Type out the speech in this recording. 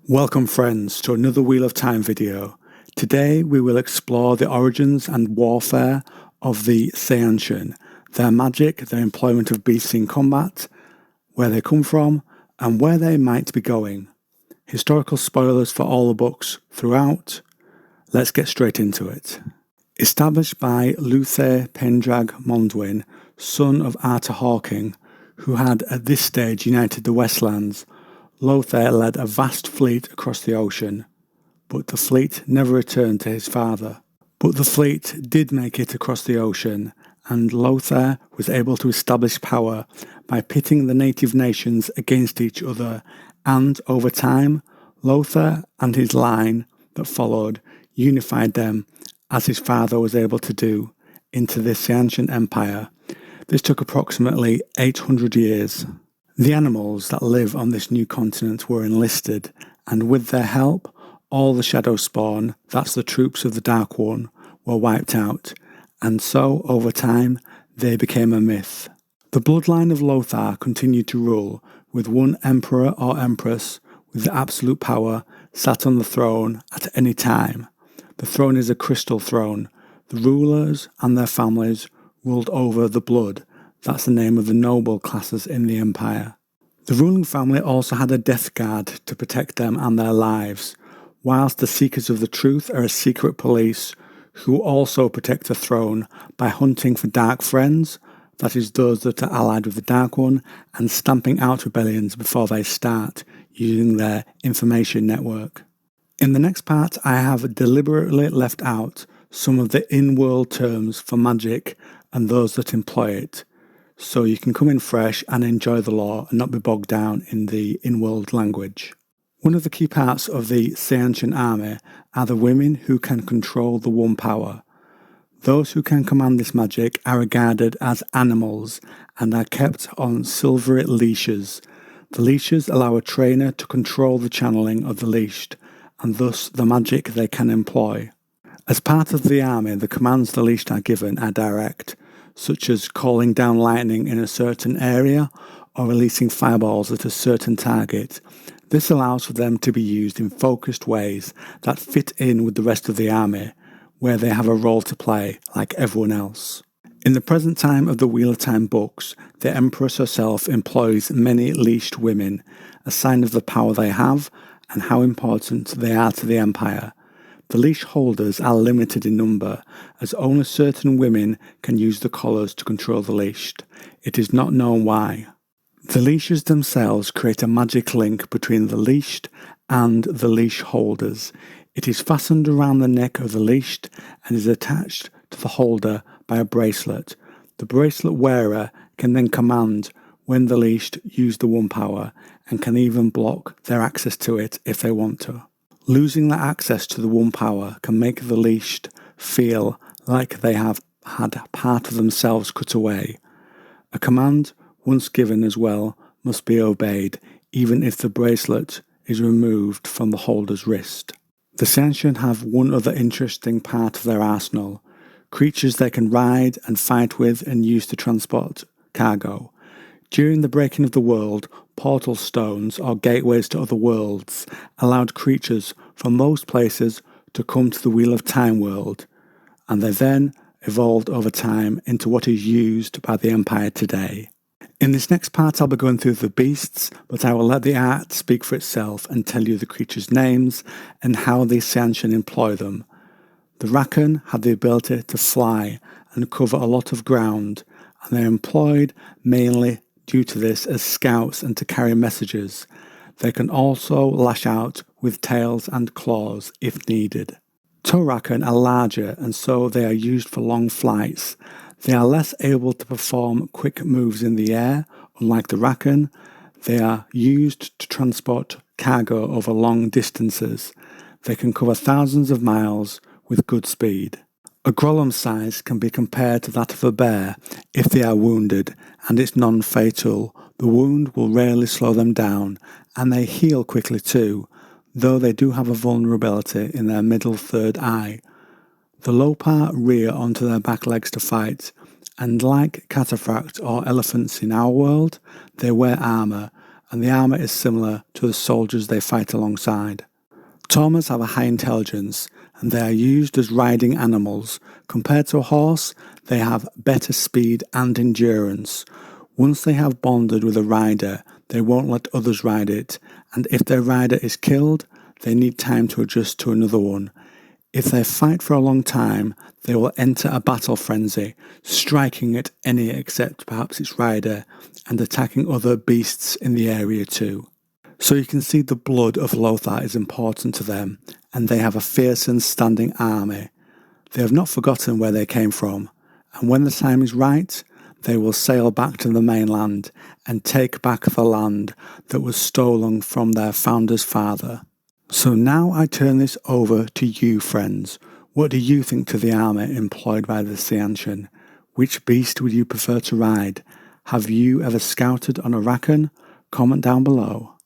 Welcome friends to another Wheel of Time video. Today we will explore the origins and warfare of the Seanchan, their magic, their employment of beasts in combat, where they come from, and where they might be going. Historical spoilers for all the books throughout. Let's get straight into it. Established by Luthair Paendrag Mondwin, son of Artur Hawking, who had at this stage united the Westlands, Lothair led a vast fleet across the ocean, but the fleet never returned to his father. But the fleet did make it across the ocean, and Lothair was able to establish power by pitting the native nations against each other, and over time, Lothair and his line that followed unified them, as his father was able to do, into the Seanchan Empire. This took approximately 800 years. The animals that live on this new continent were enlisted, and with their help, all the Shadow Spawn, that's the troops of the Dark One, were wiped out, and so, over time, they became a myth. The bloodline of Lothair continued to rule, with one emperor or empress with the absolute power sat on the throne at any time. The throne is a crystal throne. The rulers and their families ruled over the blood. That's the name of the noble classes in the empire. The ruling family also had a death guard to protect them and their lives, whilst the Seekers of the Truth are a secret police who also protect the throne by hunting for dark friends, that is those that are allied with the Dark One, and stamping out rebellions before they start, using their information network. In the next part, I have deliberately left out some of the in-world terms for magic and those that employ it, so you can come in fresh and enjoy the lore and not be bogged down in the in-world language. One of the key parts of the Seanchan army are the women who can control the One Power. Those who can command this magic are regarded as animals and are kept on silvery leashes. The leashes allow a trainer to control the channeling of the leashed, and thus the magic they can employ. As part of the army, the commands the leashed are given are direct, such as calling down lightning in a certain area or releasing fireballs at a certain target. This allows for them to be used in focused ways that fit in with the rest of the army, where they have a role to play like everyone else. In the present time of the Wheel of Time books, the Empress herself employs many leashed women, a sign of the power they have and how important they are to the Empire. The leash holders are limited in number, as only certain women can use the collars to control the leashed. It is not known why. The leashes themselves create a magic link between the leashed and the leash holders. It is fastened around the neck of the leashed and is attached to the holder by a bracelet. The bracelet wearer can then command when the leashed use the One Power, and can even block their access to it if they want to. Losing that access to the One Power can make the leashed feel like they have had part of themselves cut away. A command, once given as well, must be obeyed, even if the bracelet is removed from the holder's wrist. The Seanchan have one other interesting part of their arsenal: creatures they can ride and fight with and use to transport cargo. During the breaking of the world, portal stones, or gateways to other worlds, allowed creatures from most places to come to the Wheel of Time world, and they then evolved over time into what is used by the Empire today. In this next part I'll be going through the beasts, but I will let the art speak for itself and tell you the creatures' names and how the Seanchan employ them. The Rakan have the ability to fly and cover a lot of ground, and they are employed mainly due to this as scouts and to carry messages. They can also lash out with tails and claws if needed. Rakan are larger, and so they are used for long flights. They are less able to perform quick moves in the air, unlike the Rakan. They are used to transport cargo over long distances. They can cover thousands of miles with good speed. A Grolem's size can be compared to that of a bear if they are wounded, and it's non-fatal. The wound will rarely slow them down, and they heal quickly too, though they do have a vulnerability in their middle third eye. The Lopar rear onto their back legs to fight, and like cataphract or elephants in our world, they wear armour, and the armour is similar to the soldiers they fight alongside. Tormers have a high intelligence, and they are used as riding animals. Compared to a horse, they have better speed and endurance. Once they have bonded with a rider, they won't let others ride it, and if their rider is killed, they need time to adjust to another one. If they fight for a long time, they will enter a battle frenzy, striking at any except perhaps its rider, and attacking other beasts in the area too. So you can see the blood of Lothair is important to them, and they have a fierce and standing army. They have not forgotten where they came from, and when the time is right, they will sail back to the mainland and take back the land that was stolen from their founder's father. So now I turn this over to you, friends. What do you think to the army employed by the Seanchan? Which beast would you prefer to ride? Have you ever scouted on a Rakan? Comment down below.